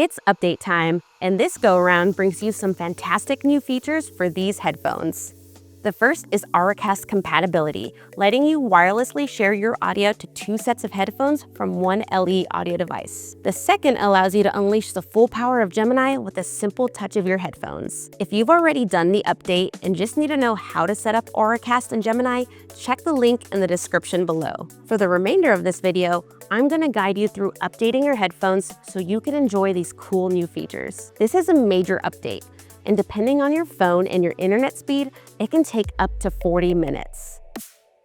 It's update time, and this go-around brings you some fantastic new features for these headphones. The first is Auracast compatibility, letting you wirelessly share your audio to 2 sets of headphones from one LE audio device. The second allows you to unleash the full power of Gemini with a simple touch of your headphones. If you've already done the update and just need to know how to set up Auracast and Gemini, check the link in the description below. For the remainder of this video, I'm going to guide you through updating your headphones so you can enjoy these cool new features. This is a major update, and depending on your phone and your internet speed, it can take up to 40 minutes.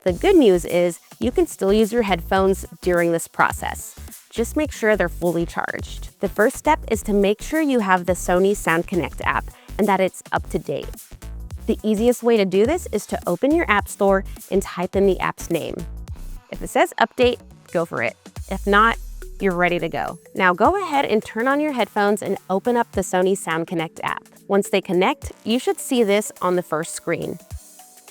The good news is you can still use your headphones during this process. Just make sure they're fully charged. The first step is to make sure you have the Sony Sound Connect app and that it's up to date. The easiest way to do this is to open your app store and type in the app's name. If it says update, go for it. If not, you're ready to go. Now go ahead and turn on your headphones and open up the Sony Sound Connect app. Once they connect, you should see this on the first screen.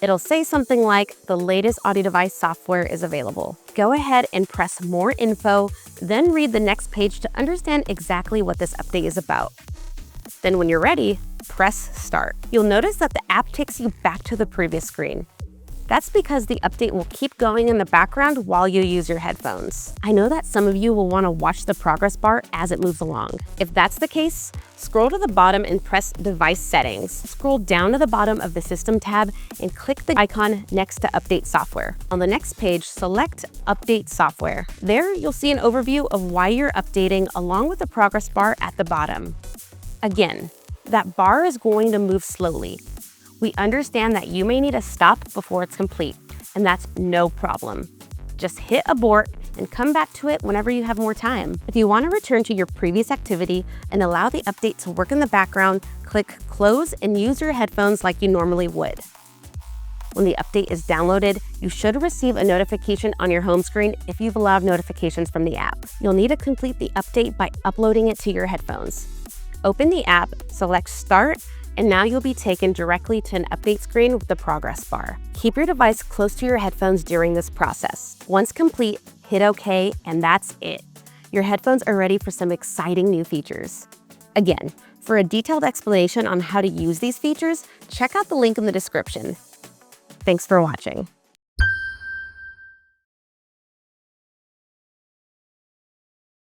It'll say something like, the latest audio device software is available. Go ahead and press more info, then read the next page to understand exactly what this update is about. Then when you're ready, press start. You'll notice that the app takes you back to the previous screen. That's because the update will keep going in the background while you use your headphones. I know that some of you will want to watch the progress bar as it moves along. If that's the case, scroll to the bottom and press Device Settings. Scroll down to the bottom of the System tab and click the icon next to Update Software. On the next page, select Update Software. There, you'll see an overview of why you're updating along with the progress bar at the bottom. Again, that bar is going to move slowly. We understand that you may need to stop before it's complete, and that's no problem. Just hit abort and come back to it whenever you have more time. If you want to return to your previous activity and allow the update to work in the background, click Close and use your headphones like you normally would. When the update is downloaded, you should receive a notification on your home screen if you've allowed notifications from the app. You'll need to complete the update by uploading it to your headphones. Open the app, select Start, and now you'll be taken directly to an update screen with the progress bar. Keep your device close to your headphones during this process. Once complete, hit OK, and that's it. Your headphones are ready for some exciting new features. Again, for a detailed explanation on how to use these features, check out the link in the description. Thanks for watching.